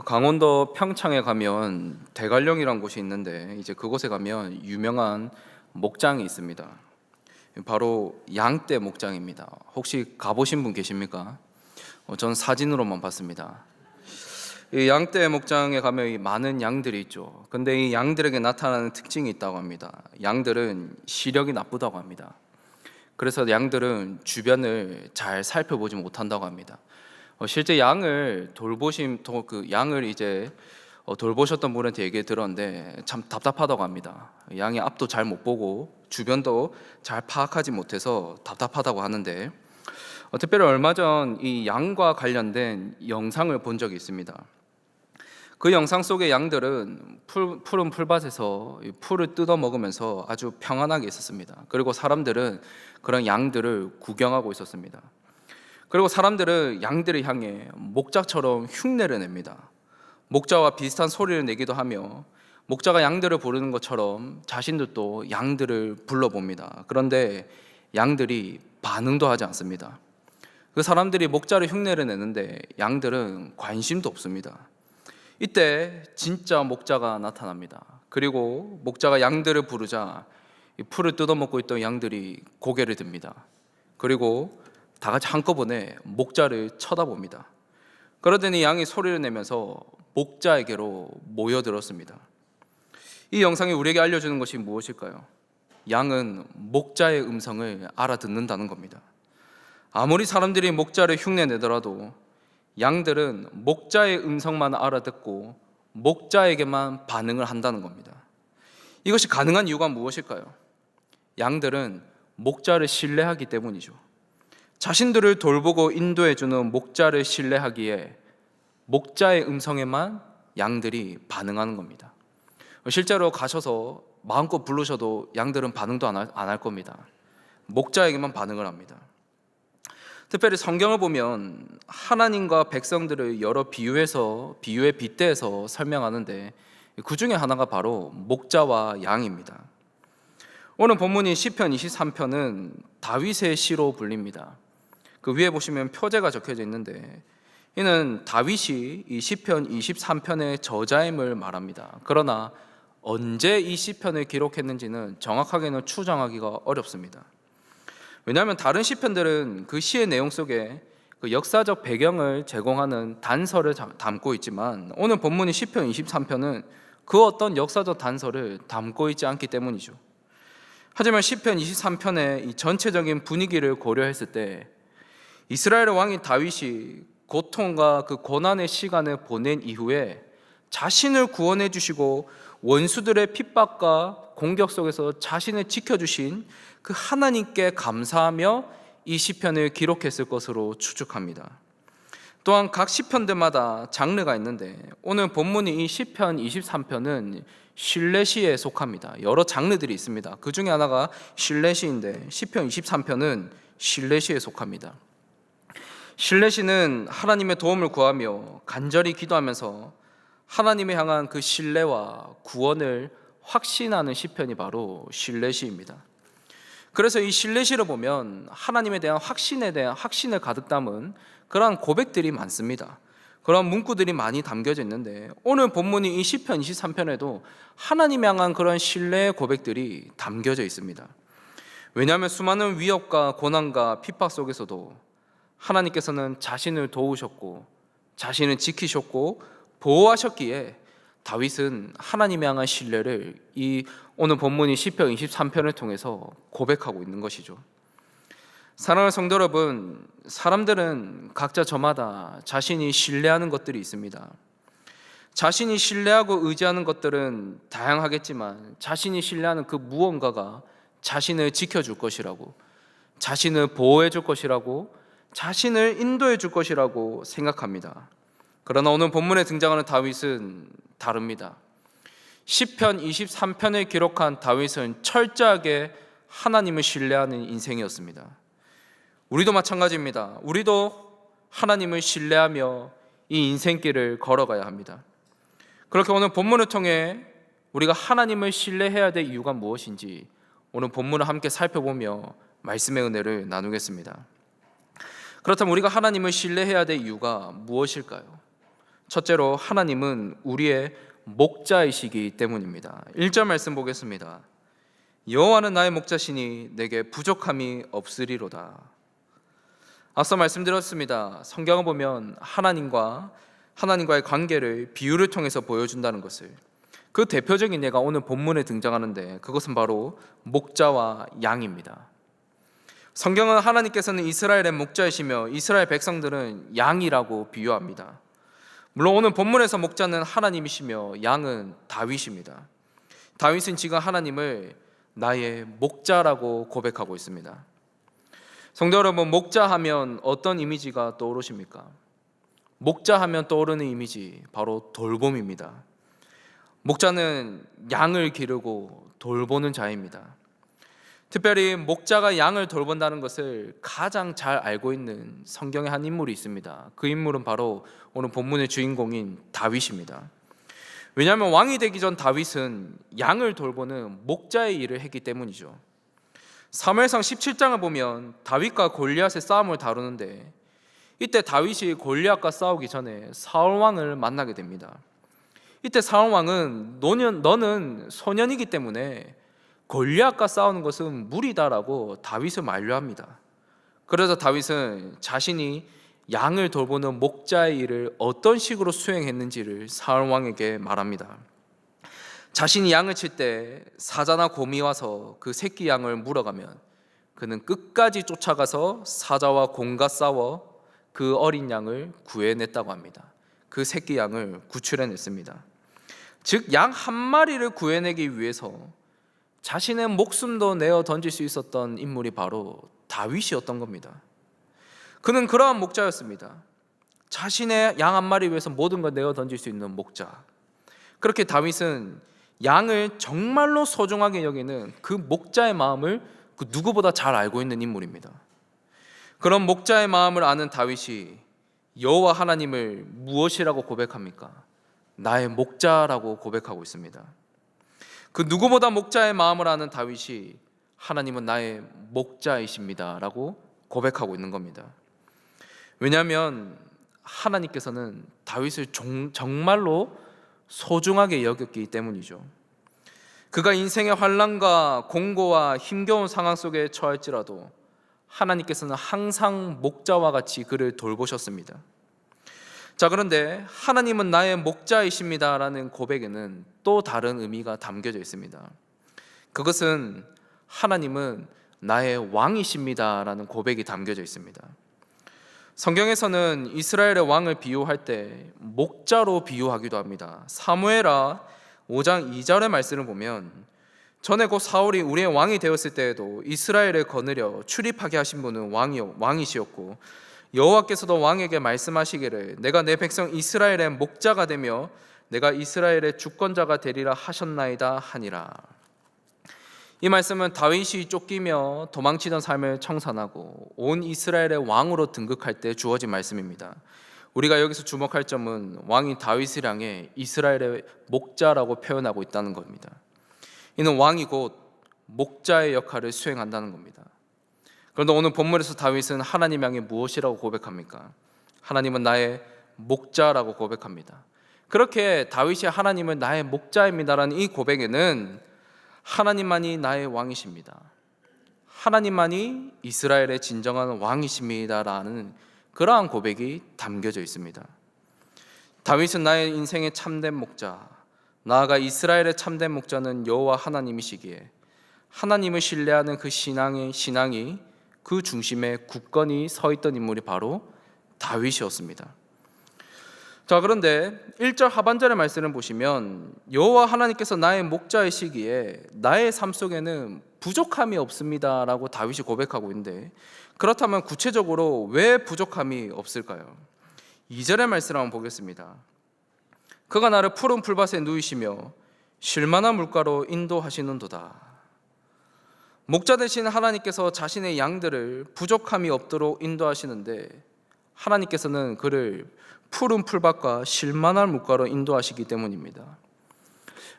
강원도 평창에 가면 대관령이란 곳이 있는데 이제 그곳에 가면 유명한 목장이 있습니다. 바로 양떼 목장입니다. 혹시 가보신 분 계십니까? 전 사진으로만 봤습니다. 이 양떼 목장에 가면 이 많은 양들이 있죠. 근데 이 양들에게 나타나는 특징이 있다고 합니다. 양들은 시력이 나쁘다고 합니다. 그래서 양들은 주변을 잘 살펴보지 못한다고 합니다. 실제 양을 돌보셨던 분한테 얘기 들었는데 참 답답하다고 합니다. 양이 앞도 잘 못 보고 주변도 잘 파악하지 못해서 답답하다고 하는데, 특별히 얼마 전 이 양과 관련된 영상을 본 적이 있습니다. 그 영상 속의 양들은 푸른 풀밭에서 풀을 뜯어 먹으면서 아주 평안하게 있었습니다. 그리고 사람들은 그런 양들을 구경하고 있었습니다. 그리고 사람들은 양들을 향해 목자처럼 흉내를 냅니다. 목자와 비슷한 소리를 내기도 하며 목자가 양들을 부르는 것처럼 자신들도 양들을 불러봅니다. 그런데 양들이 반응도 하지 않습니다. 그 사람들이 목자를 흉내를 내는데 양들은 관심도 없습니다. 이때 진짜 목자가 나타납니다. 그리고 목자가 양들을 부르자 풀을 뜯어먹고 있던 양들이 고개를 듭니다. 그리고 다 같이 한꺼번에 목자를 쳐다봅니다. 그러더니 양이 소리를 내면서 목자에게로 모여들었습니다. 이 영상이 우리에게 알려주는 것이 무엇일까요? 양은 목자의 음성을 알아듣는다는 겁니다. 아무리 사람들이 목자를 흉내내더라도 양들은 목자의 음성만 알아듣고 목자에게만 반응을 한다는 겁니다. 이것이 가능한 이유가 무엇일까요? 양들은 목자를 신뢰하기 때문이죠. 자신들을 돌보고 인도해주는 목자를 신뢰하기에 목자의 음성에만 양들이 반응하는 겁니다. 실제로 가셔서 마음껏 부르셔도 양들은 반응도 안 할 겁니다. 목자에게만 반응을 합니다. 특별히 성경을 보면 하나님과 백성들을 여러 비유에 빗대서 설명하는데 그 중에 하나가 바로 목자와 양입니다. 오늘 본문인 시편 23편은 다윗의 시로 불립니다. 그 위에 보시면 표제가 적혀져 있는데 이는 다윗이 이 시편 23편의 저자임을 말합니다. 그러나 언제 이 시편을 기록했는지는 정확하게는 추정하기가 어렵습니다. 왜냐하면 다른 시편들은 그 시의 내용 속에 그 역사적 배경을 제공하는 단서를 담고 있지만 오늘 본문인 시편 23편은 그 어떤 역사적 단서를 담고 있지 않기 때문이죠. 하지만 시편 23편의 이 전체적인 분위기를 고려했을 때 이스라엘 왕인 다윗이 고통과 그 고난의 시간을 보낸 이후에 자신을 구원해 주시고 원수들의 핍박과 공격 속에서 자신을 지켜주신 그 하나님께 감사하며 이 시편을 기록했을 것으로 추측합니다. 또한 각 시편들마다 장르가 있는데 오늘 본문이 이 시편 23편은 신뢰시에 속합니다. 여러 장르들이 있습니다. 그 중에 하나가 신뢰시인데 시편 23편은 신뢰시에 속합니다. 신뢰시는 하나님의 도움을 구하며 간절히 기도하면서 하나님을 향한 그 신뢰와 구원을 확신하는 시편이 바로 신뢰시입니다. 그래서 이 신뢰시를 보면 하나님에 대한 확신을 가득 담은 그러한 고백들이 많습니다. 그런 문구들이 많이 담겨져 있는데 오늘 본문이 이 시편 23편에도 하나님을 향한 그런 신뢰의 고백들이 담겨져 있습니다. 왜냐하면 수많은 위협과 고난과 핍박 속에서도 하나님께서는 자신을 도우셨고 자신을 지키셨고 보호하셨기에 다윗은 하나님에 향한 신뢰를 이 오늘 본문인 시편 23편을 통해서 고백하고 있는 것이죠. 사랑하는 성도 여러분, 사람들은 각자 저마다 자신이 신뢰하는 것들이 있습니다. 자신이 신뢰하고 의지하는 것들은 다양하겠지만 자신이 신뢰하는 그 무언가가 자신을 지켜줄 것이라고, 자신을 보호해 줄 것이라고, 자신을 인도해 줄 것이라고 생각합니다. 그러나 오늘 본문에 등장하는 다윗은 다릅니다. 시편 23편을 기록한 다윗은 철저하게 하나님을 신뢰하는 인생이었습니다. 우리도 마찬가지입니다. 우리도 하나님을 신뢰하며 이 인생길을 걸어가야 합니다. 그렇게 오늘 본문을 통해 우리가 하나님을 신뢰해야 될 이유가 무엇인지 오늘 본문을 함께 살펴보며 말씀의 은혜를 나누겠습니다. 그렇다면 우리가 하나님을 신뢰해야 될 이유가 무엇일까요? 첫째로 하나님은 우리의 목자이시기 때문입니다. 1절 말씀 보겠습니다. 여호와는 나의 목자시니 내게 부족함이 없으리로다. 앞서 말씀드렸습니다. 성경을 보면 하나님과의 관계를 비유를 통해서 보여준다는 것을, 그 대표적인 예가 오늘 본문에 등장하는데 그것은 바로 목자와 양입니다. 성경은 하나님께서는 이스라엘의 목자이시며 이스라엘 백성들은 양이라고 비유합니다. 물론 오늘 본문에서 목자는 하나님이시며 양은 다윗입니다. 다윗은 지금 하나님을 나의 목자라고 고백하고 있습니다. 성도 여러분, 목자하면 어떤 이미지가 떠오르십니까? 목자하면 떠오르는 이미지 바로 돌봄입니다. 목자는 양을 기르고 돌보는 자입니다. 특별히 목자가 양을 돌본다는 것을 가장 잘 알고 있는 성경의 한 인물이 있습니다. 그 인물은 바로 오늘 본문의 주인공인 다윗입니다. 왜냐하면 왕이 되기 전 다윗은 양을 돌보는 목자의 일을 했기 때문이죠. 사무엘상 17장을 보면 다윗과 골리앗의 싸움을 다루는데 이때 다윗이 골리앗과 싸우기 전에 사울 왕을 만나게 됩니다. 이때 사울 왕은 너는 소년이기 때문에 골리앗과 싸우는 것은 무리다라고 다윗을 만류합니다. 그래서 다윗은 자신이 양을 돌보는 목자의 일을 어떤 식으로 수행했는지를 사울 왕에게 말합니다. 자신이 양을 칠 때 사자나 곰이 와서 그 새끼 양을 물어가면 그는 끝까지 쫓아가서 사자와 곰과 싸워 그 어린 양을 구해냈다고 합니다. 그 새끼 양을 구출해냈습니다. 즉, 양 한 마리를 구해내기 위해서 자신의 목숨도 내어 던질 수 있었던 인물이 바로 다윗이었던 겁니다. 그는 그러한 목자였습니다. 자신의 양 한 마리 위해서 모든 걸 내어 던질 수 있는 목자. 그렇게 다윗은 양을 정말로 소중하게 여기는 그 목자의 마음을 그 누구보다 잘 알고 있는 인물입니다. 그런 목자의 마음을 아는 다윗이 여호와 하나님을 무엇이라고 고백합니까? 나의 목자라고 고백하고 있습니다. 그 누구보다 목자의 마음을 아는 다윗이 하나님은 나의 목자이십니다 라고 고백하고 있는 겁니다. 왜냐하면 하나님께서는 다윗을 정말로 소중하게 여겼기 때문이죠. 그가 인생의 환난과 공고와 힘겨운 상황 속에 처할지라도 하나님께서는 항상 목자와 같이 그를 돌보셨습니다. 자, 그런데 하나님은 나의 목자이십니다 라는 고백에는 또 다른 의미가 담겨져 있습니다. 그것은 하나님은 나의 왕이십니다 라는 고백이 담겨져 있습니다. 성경에서는 이스라엘의 왕을 비유할 때 목자로 비유하기도 합니다. 사무엘하 5장 2절의 말씀을 보면 전에 곧 사울이 우리의 왕이 되었을 때에도 이스라엘을 거느려 출입하게 하신 분은 왕이시었고 여호와께서도 왕에게 말씀하시기를 내가 내 백성 이스라엘의 목자가 되며 내가 이스라엘의 주권자가 되리라 하셨나이다 하니라. 이 말씀은 다윗이 쫓기며 도망치던 삶을 청산하고 온 이스라엘의 왕으로 등극할 때 주어진 말씀입니다. 우리가 여기서 주목할 점은 왕인 다윗을 향해 이스라엘의 목자라고 표현하고 있다는 겁니다. 이는 왕이 곧 목자의 역할을 수행한다는 겁니다. 그런데 오늘 본문에서 다윗은 하나님 향해 무엇이라고 고백합니까? 하나님은 나의 목자라고 고백합니다. 그렇게 다윗이 하나님은 나의 목자입니다라는 이 고백에는 하나님만이 나의 왕이십니다, 하나님만이 이스라엘의 진정한 왕이십니다라는 그러한 고백이 담겨져 있습니다. 다윗은 나의 인생의 참된 목자, 나아가 이스라엘의 참된 목자는 여호와 하나님이시기에 하나님을 신뢰하는 그 신앙이 그 중심에 굳건히 서 있던 인물이 바로 다윗이었습니다. 자, 그런데 1절 하반절의 말씀을 보시면 여호와 하나님께서 나의 목자이시기에 나의 삶 속에는 부족함이 없습니다 라고 다윗이 고백하고 있는데, 그렇다면 구체적으로 왜 부족함이 없을까요? 2절의 말씀을 한번 보겠습니다. 그가 나를 푸른 풀밭에 누이시며 쉴만한 물가로 인도하시는도다. 목자 되신 하나님께서 자신의 양들을 부족함이 없도록 인도하시는데 하나님께서는 그를 푸른 풀밭과 쉴만한 물가로 인도하시기 때문입니다.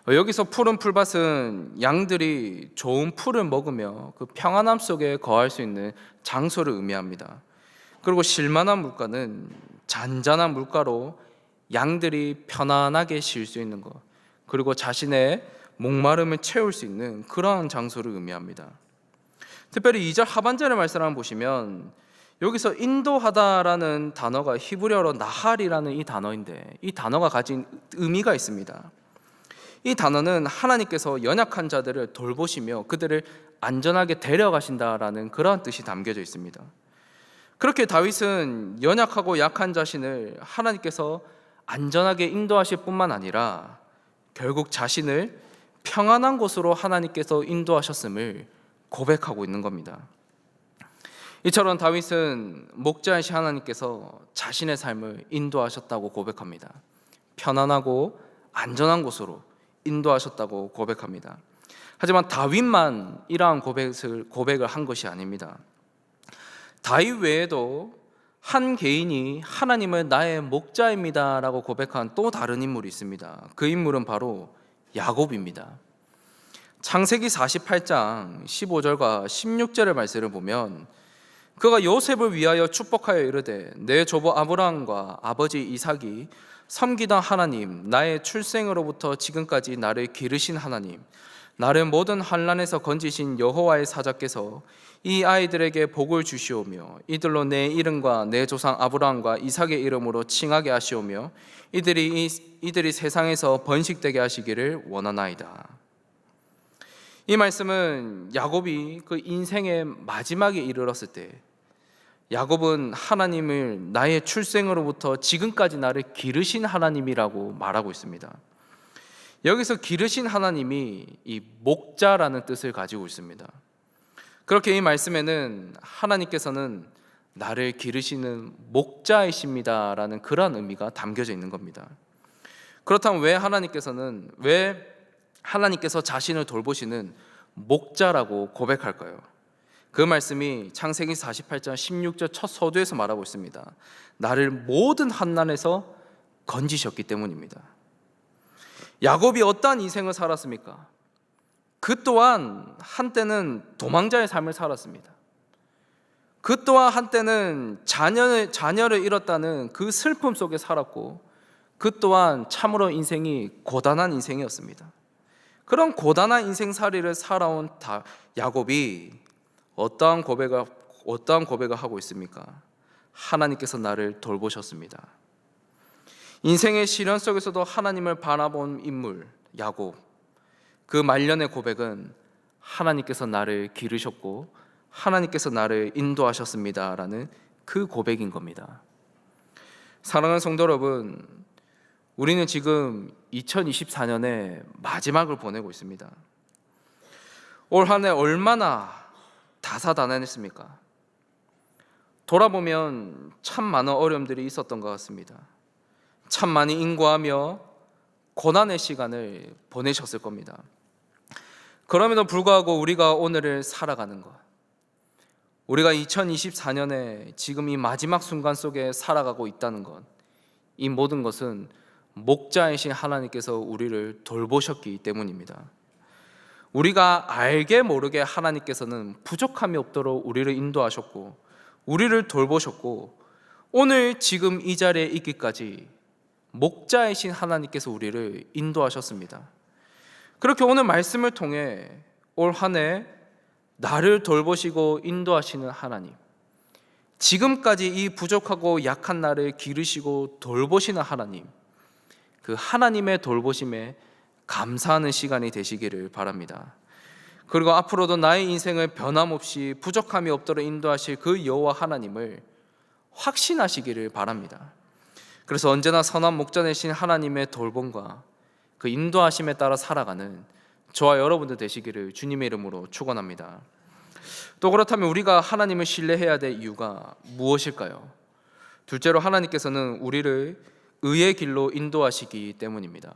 여기서 푸른 풀밭은 양들이 좋은 풀을 먹으며 그 평안함 속에 거할 수 있는 장소를 의미합니다. 그리고 쉴만한 물가는 잔잔한 물가로 양들이 편안하게 쉴 수 있는 것, 그리고 자신의 목마름을 채울 수 있는 그러한 장소를 의미합니다. 특별히 2절 하반절의 말씀을 보시면 여기서 인도하다라는 단어가 히브리어로 나할이라는 이 단어인데, 이 단어가 가진 의미가 있습니다. 이 단어는 하나님께서 연약한 자들을 돌보시며 그들을 안전하게 데려가신다라는 그러한 뜻이 담겨져 있습니다. 그렇게 다윗은 연약하고 약한 자신을 하나님께서 안전하게 인도하실 뿐만 아니라 결국 자신을 평안한 곳으로 하나님께서 인도하셨음을 고백하고 있는 겁니다. 이처럼 다윗은 목자이신 하나님께서 자신의 삶을 인도하셨다고 고백합니다. 편안하고 안전한 곳으로 인도하셨다고 고백합니다. 하지만 다윗만 이러한 고백을 한 것이 아닙니다. 다윗 외에도 한 개인이 하나님을 나의 목자입니다라고 고백한 또 다른 인물이 있습니다. 그 인물은 바로 야곱입니다. 창세기 48장 15절과 16절의 말씀을 보면 그가 요셉을 위하여 축복하여 이르되 내 조부 아브라함과 아버지 이삭이 섬기던 하나님, 나의 출생으로부터 지금까지 나를 기르신 하나님, 나를 모든 환난에서 건지신 여호와의 사자께서 이 아이들에게 복을 주시오며 이들로 내 이름과 내 조상 아브라함과 이삭의 이름으로 칭하게 하시오며 이들이 세상에서 번식되게 하시기를 원하나이다. 이 말씀은 야곱이 그 인생의 마지막에 이르렀을 때 야곱은 하나님을 나의 출생으로부터 지금까지 나를 기르신 하나님이라고 말하고 있습니다. 여기서 기르신 하나님이 이 목자라는 뜻을 가지고 있습니다. 그렇게 이 말씀에는 하나님께서는 나를 기르시는 목자이십니다라는 그러한 의미가 담겨져 있는 겁니다. 그렇다면 왜 하나님께서 자신을 돌보시는 목자라고 고백할까요? 그 말씀이 창세기 48장 16절 첫 서두에서 말하고 있습니다. 나를 모든 환난에서 건지셨기 때문입니다. 야곱이 어떠한 인생을 살았습니까? 그 또한 한때는 도망자의 삶을 살았습니다. 그 또한 한때는 자녀를 잃었다는 그 슬픔 속에 살았고, 그 또한 참으로 인생이 고단한 인생이었습니다. 그런 고단한 인생살이를 살아온 야곱이 어떠한 고백을 하고 있습니까? 하나님께서 나를 돌보셨습니다. 인생의 시련 속에서도 하나님을 바라본 인물 야곱, 그 말년의 고백은 하나님께서 나를 기르셨고 하나님께서 나를 인도하셨습니다 라는 그 고백인 겁니다. 사랑하는 성도 여러분, 우리는 지금 2024년의 마지막을 보내고 있습니다. 올 한 해 얼마나 다사다난했습니까? 돌아보면 참 많은 어려움들이 있었던 것 같습니다. 참 많이 인고하며 고난의 시간을 보내셨을 겁니다. 그럼에도 불구하고 우리가 오늘을 살아가는 것, 우리가 2024년에 지금 이 마지막 순간 속에 살아가고 있다는 것, 이 모든 것은 목자이신 하나님께서 우리를 돌보셨기 때문입니다. 우리가 알게 모르게 하나님께서는 부족함이 없도록 우리를 인도하셨고 우리를 돌보셨고, 오늘 지금 이 자리에 있기까지 목자이신 하나님께서 우리를 인도하셨습니다. 그렇게 오늘 말씀을 통해 올 한 해 나를 돌보시고 인도하시는 하나님, 지금까지 이 부족하고 약한 나를 기르시고 돌보시는 하나님, 그 하나님의 돌보심에 감사하는 시간이 되시기를 바랍니다. 그리고 앞으로도 나의 인생을 변함없이 부족함이 없도록 인도하실 그 여호와 하나님을 확신하시기를 바랍니다. 그래서 언제나 선한 목자 되신 하나님의 돌봄과 그 인도하심에 따라 살아가는 저와 여러분들 되시기를 주님의 이름으로 축원합니다. 또 그렇다면 우리가 하나님을 신뢰해야 될 이유가 무엇일까요? 둘째로 하나님께서는 우리를 의의 길로 인도하시기 때문입니다.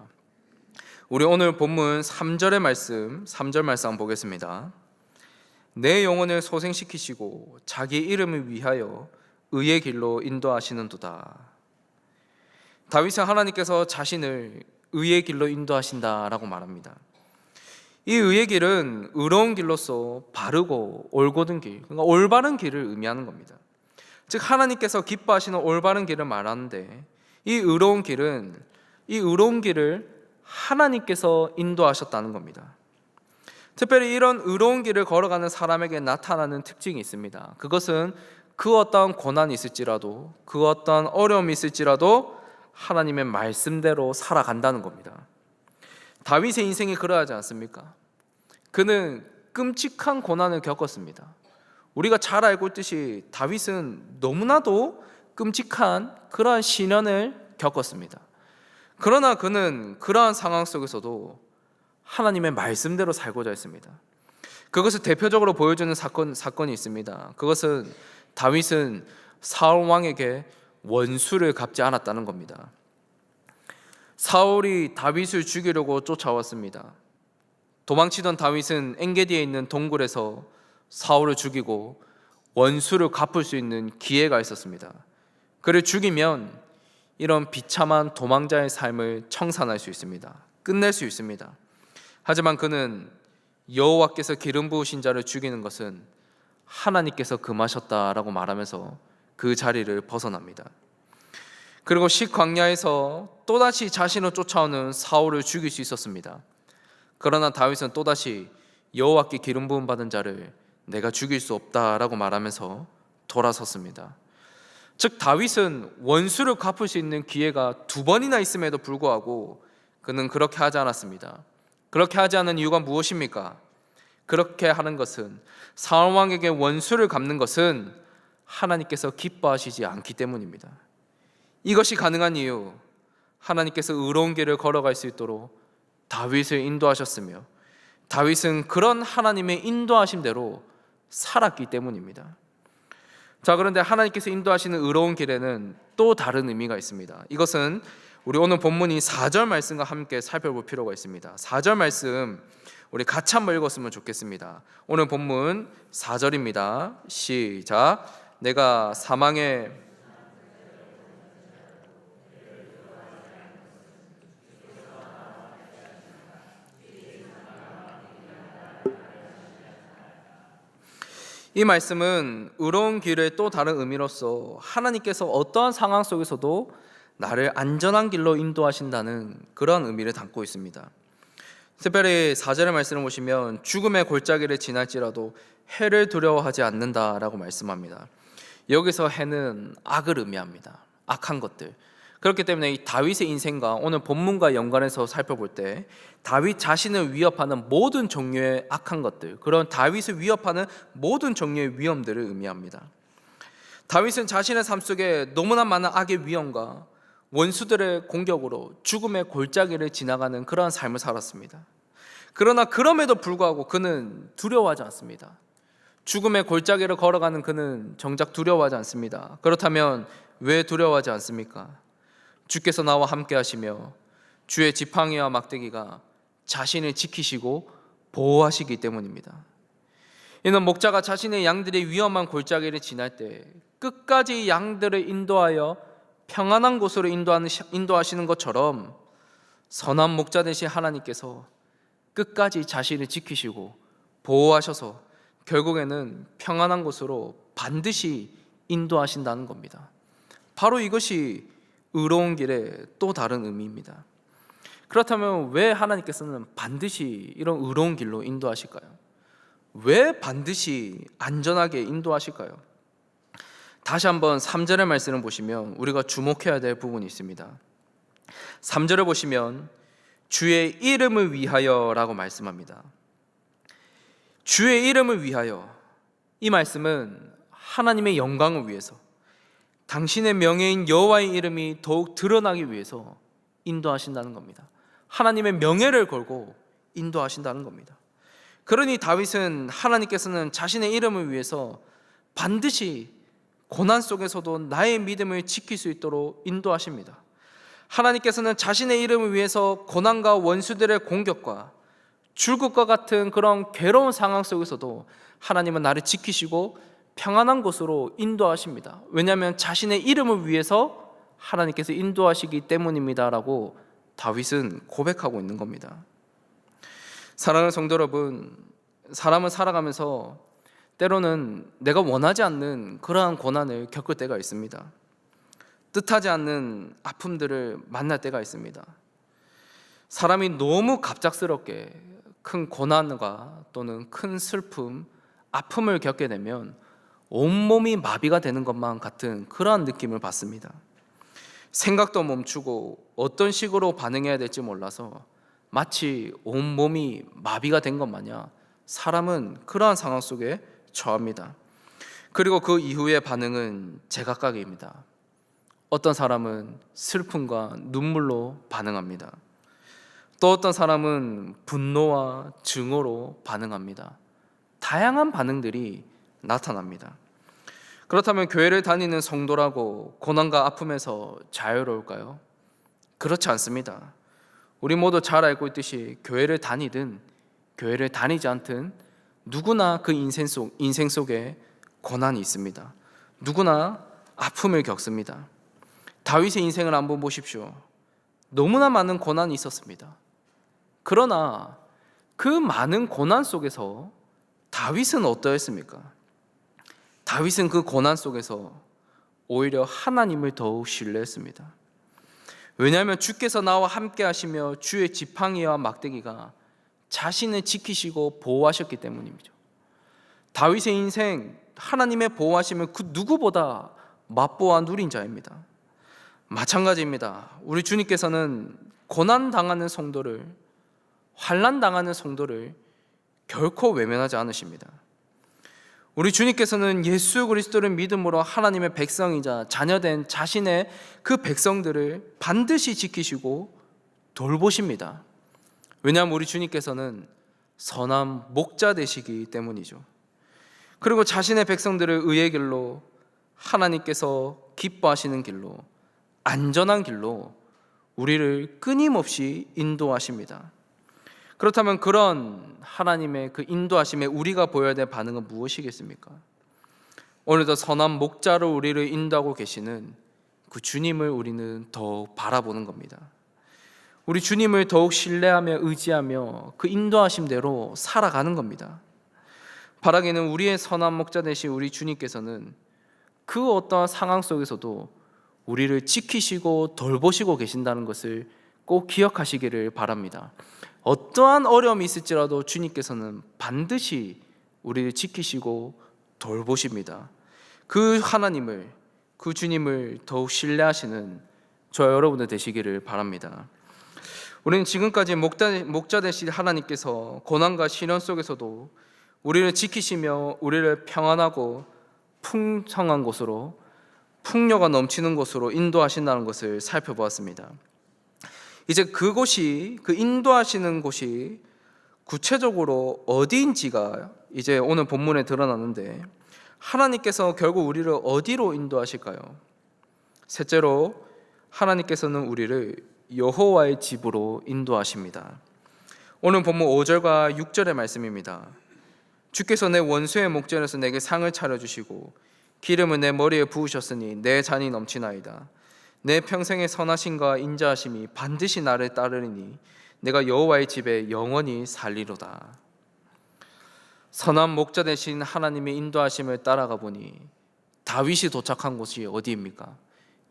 우리 오늘 본문 3절 말씀 한번 보겠습니다. 내 영혼을 소생시키시고 자기 이름을 위하여 의의 길로 인도하시는도다. 다윗은 하나님께서 자신을 의의 길로 인도하신다라고 말합니다. 이 의의 길은 의로운 길로서 바르고 올곧은 길, 그러니까 올바른 길을 의미하는 겁니다. 즉 하나님께서 기뻐하시는 올바른 길을 말하는데, 이 의로운 길을 하나님께서 인도하셨다는 겁니다. 특별히 이런 의로운 길을 걸어가는 사람에게 나타나는 특징이 있습니다. 그것은 그 어떤 고난이 있을지라도, 그 어떤 어려움이 있을지라도 하나님의 말씀대로 살아간다는 겁니다. 다윗의 인생이 그러하지 않습니까? 그는 끔찍한 고난을 겪었습니다. 우리가 잘 알고 있듯이 다윗은 너무나도 끔찍한 그러한 시련을 겪었습니다. 그러나 그는 그러한 상황 속에서도 하나님의 말씀대로 살고자 했습니다. 그것을 대표적으로 보여주는 사건이 있습니다. 그것은 다윗은 사울 왕에게 원수를 갚지 않았다는 겁니다. 사울이 다윗을 죽이려고 쫓아왔습니다. 도망치던 다윗은 엔게디에 있는 동굴에서 사울을 죽이고 원수를 갚을 수 있는 기회가 있었습니다. 그를 죽이면 이런 비참한 도망자의 삶을 청산할 수 있습니다. 끝낼 수 있습니다. 하지만 그는 여호와께서 기름 부으신 자를 죽이는 것은 하나님께서 금하셨다라고 말하면서 그 자리를 벗어납니다. 그리고 식광야에서 또다시 자신을 쫓아오는 사울을 죽일 수 있었습니다. 그러나 다윗은 또다시 여호와께 기름 부음 받은 자를 내가 죽일 수 없다라고 말하면서 돌아섰습니다. 즉 다윗은 원수를 갚을 수 있는 기회가 2번이나 있음에도 불구하고 그는 그렇게 하지 않았습니다. 그렇게 하지 않은 이유가 무엇입니까? 그렇게 하는 것은 사울 왕에게 원수를 갚는 것은 하나님께서 기뻐하시지 않기 때문입니다. 이것이 가능한 이유, 하나님께서 의로운 길을 걸어갈 수 있도록 다윗을 인도하셨으며 다윗은 그런 하나님의 인도하심대로 살았기 때문입니다. 자, 그런데 하나님께서 인도하시는 의로운 길에는 또 다른 의미가 있습니다. 이것은 우리 오늘 본문이 4절 말씀과 함께 살펴볼 필요가 있습니다. 4절 말씀 우리 같이 한번 읽었으면 좋겠습니다. 오늘 본문 4절입니다. 시작. 내가 사망의 이 말씀은 의로운 길의 또 다른 의미로서 하나님께서 어떠한 상황 속에서도 나를 안전한 길로 인도하신다는 그런 의미를 담고 있습니다. 특별히 4절의 말씀을 보시면 죽음의 골짜기를 지날지라도 해를 두려워하지 않는다라고 말씀합니다. 여기서 해는 악을 의미합니다. 악한 것들. 그렇기 때문에 이 다윗의 인생과 오늘 본문과 연관해서 살펴볼 때 다윗 자신을 위협하는 모든 종류의 악한 것들, 그런 다윗을 위협하는 모든 종류의 위험들을 의미합니다. 다윗은 자신의 삶 속에 너무나 많은 악의 위험과 원수들의 공격으로 죽음의 골짜기를 지나가는 그러한 삶을 살았습니다. 그러나 그럼에도 불구하고 그는 두려워하지 않습니다. 죽음의 골짜기를 걸어가는 그는 정작 두려워하지 않습니다. 그렇다면 왜 두려워하지 않습니까? 주께서 나와 함께 하시며 주의 지팡이와 막대기가 자신을 지키시고 보호하시기 때문입니다. 이는 목자가 자신의 양들이 위험한 골짜기를 지날 때 끝까지 양들을 인도하여 평안한 곳으로 인도하시는 것처럼 선한 목자 되신 하나님께서 끝까지 자신을 지키시고 보호하셔서 결국에는 평안한 곳으로 반드시 인도하신다는 겁니다. 바로 이것이 의로운 길의 또 다른 의미입니다. 그렇다면 왜 하나님께서는 반드시 이런 의로운 길로 인도하실까요? 왜 반드시 안전하게 인도하실까요? 다시 한번 3절의 말씀을 보시면 우리가 주목해야 될 부분이 있습니다. 3절을 보시면 주의 이름을 위하여 라고 말씀합니다. 주의 이름을 위하여, 이 말씀은 하나님의 영광을 위해서, 당신의 명예인 여호와의 이름이 더욱 드러나기 위해서 인도하신다는 겁니다. 하나님의 명예를 걸고 인도하신다는 겁니다. 그러니 다윗은 하나님께서는 자신의 이름을 위해서 반드시 고난 속에서도 나의 믿음을 지킬 수 있도록 인도하십니다. 하나님께서는 자신의 이름을 위해서 고난과 원수들의 공격과 죽을 것 같은 그런 괴로운 상황 속에서도 하나님은 나를 지키시고 평안한 곳으로 인도하십니다. 왜냐하면 자신의 이름을 위해서 하나님께서 인도하시기 때문입니다 라고 다윗은 고백하고 있는 겁니다. 사랑하는 성도 여러분, 사람은 살아가면서 때로는 내가 원하지 않는 그러한 고난을 겪을 때가 있습니다. 뜻하지 않는 아픔들을 만날 때가 있습니다. 사람이 너무 갑작스럽게 큰 고난과 또는 큰 슬픔, 아픔을 겪게 되면 온몸이 마비가 되는 것만 같은 그러한 느낌을 받습니다. 생각도 멈추고 어떤 식으로 반응해야 될지 몰라서 마치 온몸이 마비가 된 것 마냥 사람은 그러한 상황 속에 처합니다. 그리고 그 이후의 반응은 제각각입니다. 어떤 사람은 슬픔과 눈물로 반응합니다. 또 어떤 사람은 분노와 증오로 반응합니다. 다양한 반응들이 나타납니다. 그렇다면 교회를 다니는 성도라고 고난과 아픔에서 자유로울까요? 그렇지 않습니다. 우리 모두 잘 알고 있듯이 교회를 다니든 교회를 다니지 않든 누구나 그 인생 속에 고난이 있습니다. 누구나 아픔을 겪습니다. 다윗의 인생을 한번 보십시오. 너무나 많은 고난이 있었습니다. 그러나 그 많은 고난 속에서 다윗은 어떠했습니까? 다윗은 그 고난 속에서 오히려 하나님을 더욱 신뢰했습니다. 왜냐하면 주께서 나와 함께 하시며 주의 지팡이와 막대기가 자신을 지키시고 보호하셨기 때문입니다. 다윗의 인생, 하나님의 보호하심을 그 누구보다 맛보아 누린 자입니다. 마찬가지입니다. 우리 주님께서는 고난당하는 성도를, 환난당하는 성도를 결코 외면하지 않으십니다. 우리 주님께서는 예수 그리스도를 믿음으로 하나님의 백성이자 자녀된 자신의 그 백성들을 반드시 지키시고 돌보십니다. 왜냐하면 우리 주님께서는 선한 목자 되시기 때문이죠. 그리고 자신의 백성들을 의의 길로, 하나님께서 기뻐하시는 길로, 안전한 길로 우리를 끊임없이 인도하십니다. 그렇다면 그런 하나님의 그 인도하심에 우리가 보여야 될 반응은 무엇이겠습니까? 오늘도 선한 목자로 우리를 인도하고 계시는 그 주님을 우리는 더욱 바라보는 겁니다. 우리 주님을 더욱 신뢰하며 의지하며 그 인도하심대로 살아가는 겁니다. 바라기는 우리의 선한 목자 되신 우리 주님께서는 그 어떠한 상황 속에서도 우리를 지키시고 돌보시고 계신다는 것을 꼭 기억하시기를 바랍니다. 어떠한 어려움이 있을지라도 주님께서는 반드시 우리를 지키시고 돌보십니다. 그 하나님을, 그 주님을 더욱 신뢰하시는 저 여러분들 되시기를 바랍니다. 우리는 지금까지 목자 되신 하나님께서 고난과 시련 속에서도 우리를 지키시며 우리를 평안하고 풍성한 곳으로, 풍요가 넘치는 곳으로 인도하신다는 것을 살펴보았습니다. 이제 그곳이, 그 인도하시는 곳이 구체적으로 어디인지가 이제 오늘 본문에 드러나는데, 하나님께서 결국 우리를 어디로 인도하실까요? 셋째로 하나님께서는 우리를 여호와의 집으로 인도하십니다. 오늘 본문 5절과 6절의 말씀입니다. 주께서 내 원수의 목전에서 내게 상을 차려주시고 기름을 내 머리에 부으셨으니 내 잔이 넘치나이다. 내 평생의 선하심과 인자하심이 반드시 나를 따르리니 내가 여호와의 집에 영원히 살리로다. 선한 목자 되신 하나님의 인도하심을 따라가 보니 다윗이 도착한 곳이 어디입니까?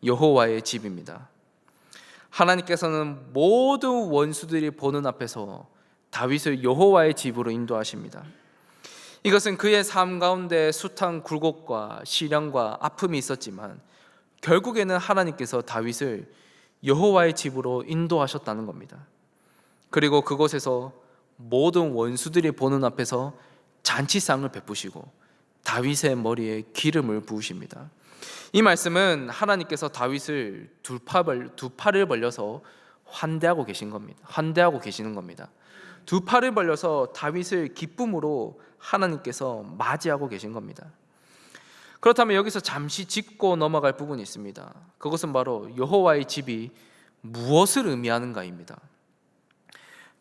여호와의 집입니다. 하나님께서는 모든 원수들이 보는 앞에서 다윗을 여호와의 집으로 인도하십니다. 이것은 그의 삶 가운데 숱한 굴곡과 시련과 아픔이 있었지만 결국에는 하나님께서 다윗을 여호와의 집으로 인도하셨다는 겁니다. 그리고 그곳에서 모든 원수들이 보는 앞에서 잔치상을 베푸시고 다윗의 머리에 기름을 부으십니다. 이 말씀은 하나님께서 다윗을 두 팔을 벌려서 환대하고 계시는 겁니다. 두 팔을 벌려서 다윗을 기쁨으로 하나님께서 맞이하고 계신 겁니다. 그렇다면 여기서 잠시 짚고 넘어갈 부분이 있습니다. 그것은 바로 여호와의 집이 무엇을 의미하는가입니다.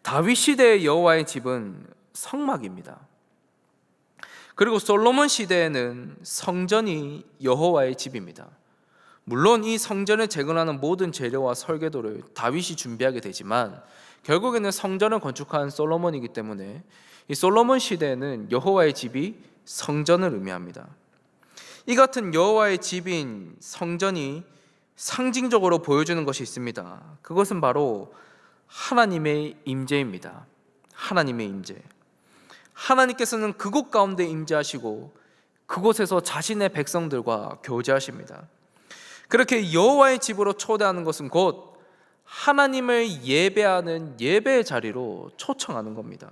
다윗 시대의 여호와의 집은 성막입니다. 그리고 솔로몬 시대에는 성전이 여호와의 집입니다. 물론 이 성전을 재건하는 모든 재료와 설계도를 다윗이 준비하게 되지만 결국에는 성전을 건축한 솔로몬이기 때문에 이 솔로몬 시대에는 여호와의 집이 성전을 의미합니다. 이 같은 여호와의 집인 성전이 상징적으로 보여주는 것이 있습니다. 그것은 바로 하나님의 임재입니다. 하나님의 임재. 하나님께서는 그곳 가운데 임재하시고 그곳에서 자신의 백성들과 교제하십니다. 그렇게 여호와의 집으로 초대하는 것은 곧 하나님을 예배하는 예배의 자리로 초청하는 겁니다.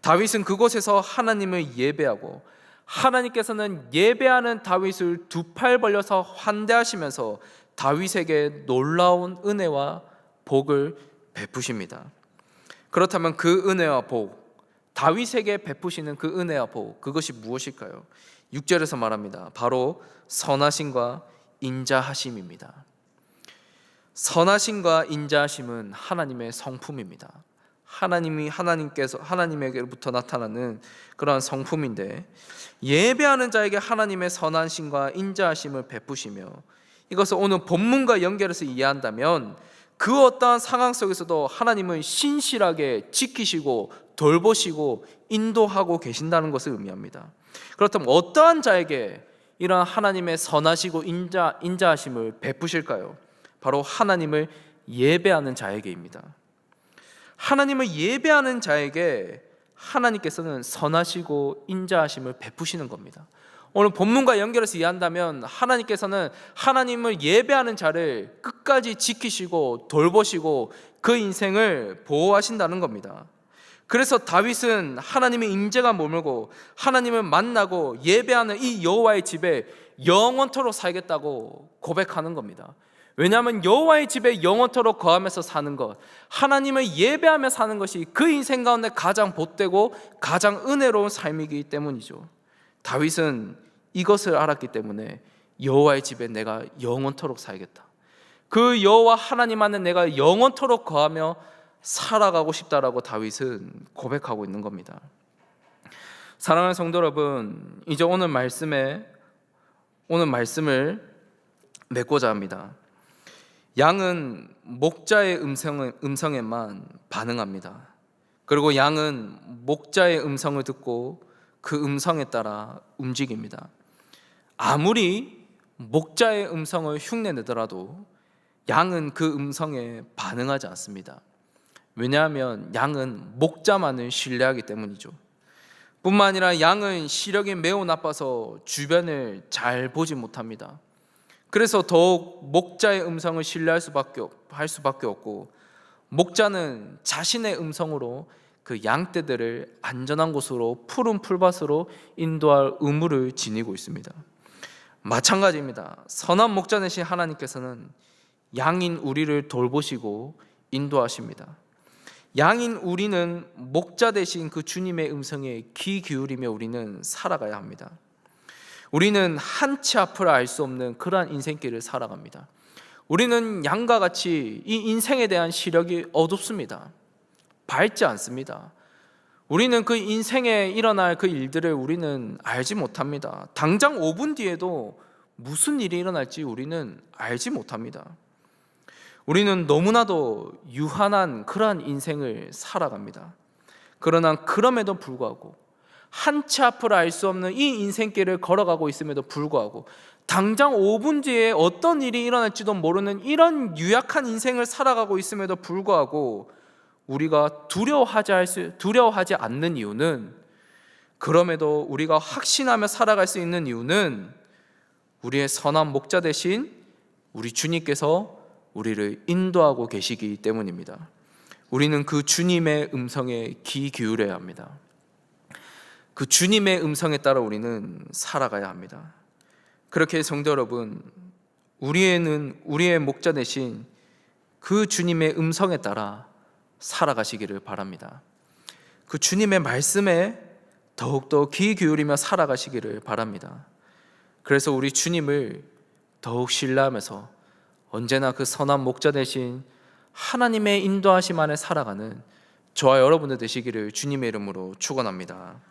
다윗은 그곳에서 하나님을 예배하고 하나님께서는 예배하는 다윗을 두 팔 벌려서 환대하시면서 다윗에게 놀라운 은혜와 복을 베푸십니다. 그렇다면 그 은혜와 복, 다윗에게 베푸시는 그 은혜와 복, 그것이 무엇일까요? 6절에서 말합니다. 바로 선하심과 인자하심입니다. 선하심과 인자하심은 하나님의 성품입니다. 하나님에게로부터 나타나는 그러한 성품인데, 예배하는 자에게 하나님의 선하심과 인자하심을 베푸시며, 이것을 오늘 본문과 연결해서 이해한다면 그 어떠한 상황 속에서도 하나님은 신실하게 지키시고 돌보시고 인도하고 계신다는 것을 의미합니다. 그렇다면 어떠한 자에게 이러한 하나님의 선하시고 인자하심을 베푸실까요? 바로 하나님을 예배하는 자에게입니다. 하나님을 예배하는 자에게 하나님께서는 선하시고 인자하심을 베푸시는 겁니다. 오늘 본문과 연결해서 이해한다면 하나님께서는 하나님을 예배하는 자를 끝까지 지키시고 돌보시고 그 인생을 보호하신다는 겁니다. 그래서 다윗은 하나님의 임재가 머물고 하나님을 만나고 예배하는 이 여호와의 집에 영원토록 살겠다고 고백하는 겁니다. 왜냐하면 여호와의 집에 영원토록 거하면서 사는 것, 하나님을 예배하며 사는 것이 그 인생 가운데 가장 복되고 가장 은혜로운 삶이기 때문이죠. 다윗은 이것을 알았기 때문에 여호와의 집에 내가 영원토록 살겠다, 그 여호와 하나님 안에 내가 영원토록 거하며 살아가고 싶다라고 다윗은 고백하고 있는 겁니다. 사랑하는 성도 여러분, 이제 오늘 말씀을 맺고자 합니다. 양은 목자의 음성에만 반응합니다. 그리고 양은 목자의 음성을 듣고 그 음성에 따라 움직입니다. 아무리 목자의 음성을 흉내내더라도 양은 그 음성에 반응하지 않습니다. 왜냐하면 양은 목자만을 신뢰하기 때문이죠. 뿐만 아니라 양은 시력이 매우 나빠서 주변을 잘 보지 못합니다. 그래서 더욱 목자의 음성을 신뢰할 수밖에 없고, 목자는 자신의 음성으로 그 양떼들을 안전한 곳으로 푸른 풀밭으로 인도할 의무를 지니고 있습니다. 마찬가지입니다. 선한 목자 되신 하나님께서는 양인 우리를 돌보시고 인도하십니다. 양인 우리는 목자 되신 그 주님의 음성에 귀 기울이며 우리는 살아가야 합니다. 우리는 한치 앞을 알 수 없는 그러한 인생길을 살아갑니다. 우리는 양과 같이 이 인생에 대한 시력이 어둡습니다. 밝지 않습니다. 우리는 그 인생에 일어날 그 일들을 우리는 알지 못합니다. 당장 5분 뒤에도 무슨 일이 일어날지 우리는 알지 못합니다. 우리는 너무나도 유한한 그러한 인생을 살아갑니다. 그러나 그럼에도 불구하고, 한치 앞을 알 수 없는 이 인생길을 걸어가고 있음에도 불구하고, 당장 5분 뒤에 어떤 일이 일어날지도 모르는 이런 유약한 인생을 살아가고 있음에도 불구하고 우리가 두려워하지 않는 이유는, 그럼에도 우리가 확신하며 살아갈 수 있는 이유는 우리의 선한 목자 대신 우리 주님께서 우리를 인도하고 계시기 때문입니다. 우리는 그 주님의 음성에 귀 기울여야 합니다. 그 주님의 음성에 따라 우리는 살아가야 합니다. 그렇게 성도 여러분, 우리의 목자 대신 그 주님의 음성에 따라 살아가시기를 바랍니다. 그 주님의 말씀에 더욱더 귀 기울이며 살아가시기를 바랍니다. 그래서 우리 주님을 더욱 신뢰하면서 언제나 그 선한 목자 대신 하나님의 인도하심 안에 살아가는 저와 여러분들 되시기를 주님의 이름으로 축원합니다.